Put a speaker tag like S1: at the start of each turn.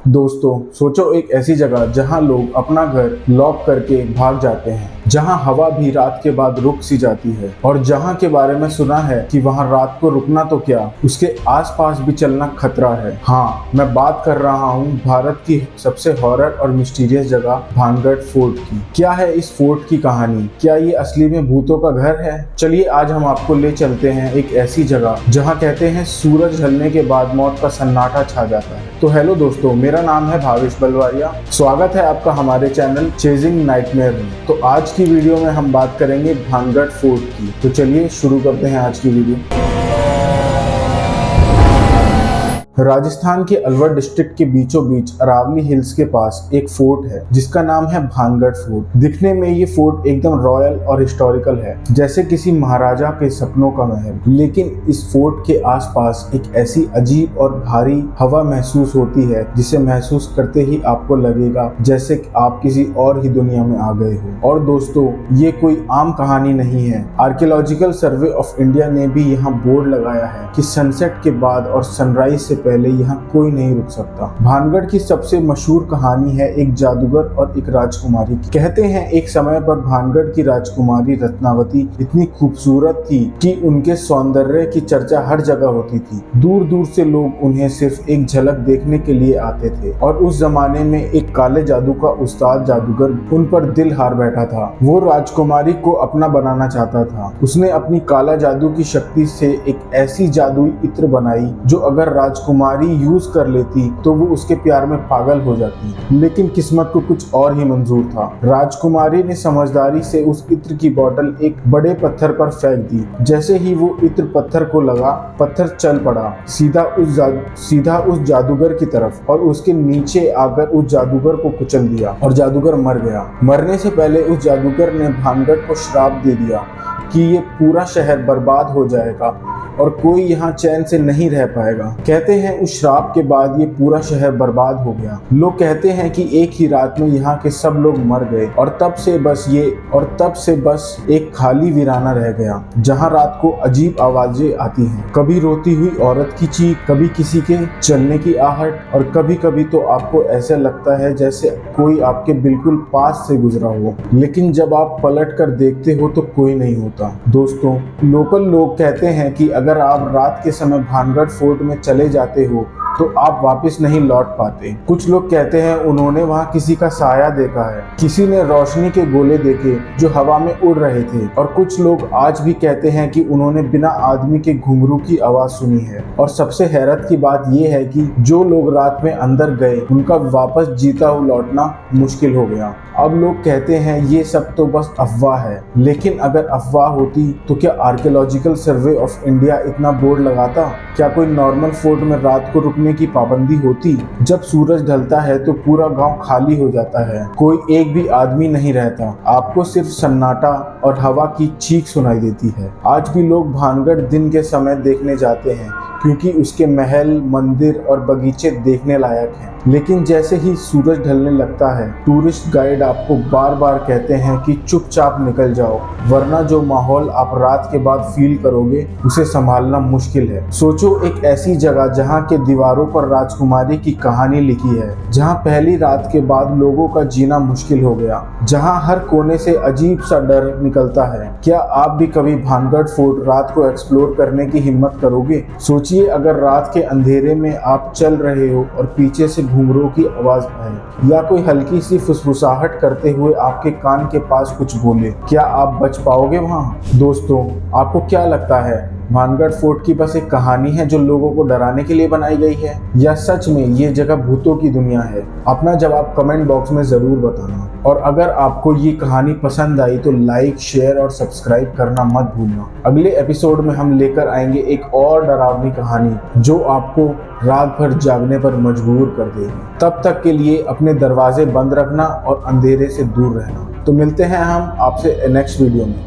S1: दोस्तों, सोचो एक ऐसी जगह जहां लोग अपना घर लॉक करके भाग जाते हैं, जहां हवा भी रात के बाद रुक सी जाती है और जहां के बारे में सुना है कि वहां रात को रुकना तो क्या, उसके आसपास भी चलना खतरा है। हाँ, मैं बात कर रहा हूँ भारत की सबसे हॉरर और मिस्टीरियस जगह भानगढ़ फोर्ट की। क्या है इस फोर्ट की कहानी? क्या ये असली में भूतों का घर है? चलिए आज हम आपको ले चलते हैं एक ऐसी जगह जहाँ कहते हैं सूरज ढलने के बाद मौत का सन्नाटा छा जाता है। तो हेलो दोस्तों, मेरा नाम है भावेश बलवारिया। स्वागत है आपका हमारे चैनल चेजिंग नाइटमेयर में। तो आज की वीडियो में हम बात करेंगे भानगढ़ फोर्ट की। तो चलिए शुरू करते हैं आज की वीडियो। राजस्थान के अलवर डिस्ट्रिक्ट के बीचों बीच अरावली हिल्स के पास एक फोर्ट है जिसका नाम है भानगढ़ फोर्ट। दिखने में ये फोर्ट एकदम रॉयल और हिस्टोरिकल है, जैसे किसी महाराजा के सपनों का महल। लेकिन इस फोर्ट के आसपास एक ऐसी अजीब और भारी हवा महसूस होती है जिसे महसूस करते ही आपको लगेगा जैसे कि आप किसी और ही दुनिया में आ गए हो। और दोस्तों, ये कोई आम कहानी नहीं है। आर्कियोलॉजिकल सर्वे ऑफ इंडिया ने भी यहाँ बोर्ड लगाया है कि सनसेट के बाद और सनराइज से पहले यहाँ कोई नहीं रुक सकता। भानगढ़ की सबसे मशहूर कहानी है एक जादूगर और एक राजकुमारी की। कहते हैं एक समय पर भानगढ़ की राजकुमारी रत्नावती इतनी खूबसूरत थी कि उनके सौंदर्य की चर्चा हर जगह होती थी। दूर दूर से लोग उन्हें सिर्फ एक झलक देखने के लिए आते थे। और उस जमाने में एक काले जादू का उस्ताद जादूगर उन पर दिल हार बैठा था। वो राजकुमारी को अपना बनाना चाहता था। उसने अपनी काला जादू की शक्ति से एक ऐसी जादुई इत्र बनाई जो अगर राजकुमारी यूज कर लेती तो वो उसके प्यार में पागल हो जाती। लेकिन किस्मत को कुछ और ही मंजूर था। राजकुमारी ने समझदारी से उस इत्र की बोतल एक बड़े पत्थर पर फेंक दी। जैसे ही वो इत्र पत्थर को लगा, पत्थर चल पड़ा सीधा उस जादूगर की तरफ और उसके नीचे आकर उस जादूगर को कुचल दिया और जादूगर मर गया। मरने से पहले उस जादूगर ने भानगढ़ को श्राप दे दिया कि ये पूरा शहर बर्बाद हो जाएगा और कोई यहाँ चैन से नहीं रह पाएगा। कहते हैं उस श्राप के बाद ये पूरा शहर बर्बाद हो गया। लोग कहते हैं कि एक ही रात में यहाँ के सब लोग मर गए और तब से बस एक खाली वीराना रह गया जहाँ रात को अजीब आवाजें आती हैं। कभी रोती हुई औरत की चीख, कभी किसी के चलने की आहट और कभी कभी तो आपको ऐसा लगता है जैसे कोई आपके बिल्कुल पास से गुजरा हो। लेकिन जब आप पलट कर देखते हो तो कोई नहीं होता। दोस्तों, लोकल लोग कहते हैं कि अगर आप रात के समय भानगढ़ फोर्ट में चले जाते हो तो आप वापस नहीं लौट पाते। कुछ लोग कहते हैं उन्होंने वहाँ किसी का साया देखा है, किसी ने रोशनी के गोले देखे जो हवा में उड़ रहे थे। और कुछ लोग आज भी कहते हैं कि उन्होंने बिना आदमी के घुंघरू की आवाज सुनी है। और सबसे हैरत की बात यह है कि जो लोग रात में अंदर गए उनका वापस जीता हुआ लौटना मुश्किल हो गया। अब लोग कहते हैं ये सब तो बस अफवाह है। लेकिन अगर अफवाह होती तो क्या आर्कियोलॉजिकल सर्वे ऑफ इंडिया इतना बोर्ड लगाता? क्या कोई नॉर्मल फोर्ट में रात को रुकने की पाबंदी होती? जब सूरज ढलता है तो पूरा गांव खाली हो जाता है, कोई एक भी आदमी नहीं रहता। आपको सिर्फ सन्नाटा और हवा की चीख सुनाई देती है। आज भी लोग भानगढ़ दिन के समय देखने जाते हैं क्योंकि उसके महल, मंदिर और बगीचे देखने लायक हैं। लेकिन जैसे ही सूरज ढलने लगता है, टूरिस्ट गाइड आपको बार बार कहते हैं कि चुपचाप निकल जाओ, वरना जो माहौल आप रात के बाद फील करोगे उसे संभालना मुश्किल है। सोचो एक ऐसी जगह जहां के दीवारों पर राजकुमारी की कहानी लिखी है, जहां पहली रात के बाद लोगों का जीना मुश्किल हो गया, जहां हर कोने से अजीब सा डर निकलता है। क्या आप भी कभी भानगढ़ फोर्ट रात को एक्सप्लोर करने की हिम्मत करोगे? सोचिए अगर रात के अंधेरे में आप चल रहे हो और पीछे से घुंघरू की आवाज आए या कोई हल्की सी फुसफुसाहट करते हुए आपके कान के पास कुछ बोले, क्या आप बच पाओगे वहां? दोस्तों, आपको क्या लगता है, भानगढ़ फोर्ट की बस एक कहानी है जो लोगों को डराने के लिए बनाई गई है, या सच में ये जगह भूतों की दुनिया है? अपना जवाब कमेंट बॉक्स में जरूर बताना। और अगर आपको ये कहानी पसंद आई तो लाइक, शेयर और सब्सक्राइब करना मत भूलना। अगले एपिसोड में हम लेकर आएंगे एक और डरावनी कहानी जो आपको रात भर जागने पर मजबूर कर देगी। तब तक के लिए अपने दरवाजे बंद रखना और अंधेरे से दूर रहना। तो मिलते हैं हम आपसे नेक्स्ट वीडियो में।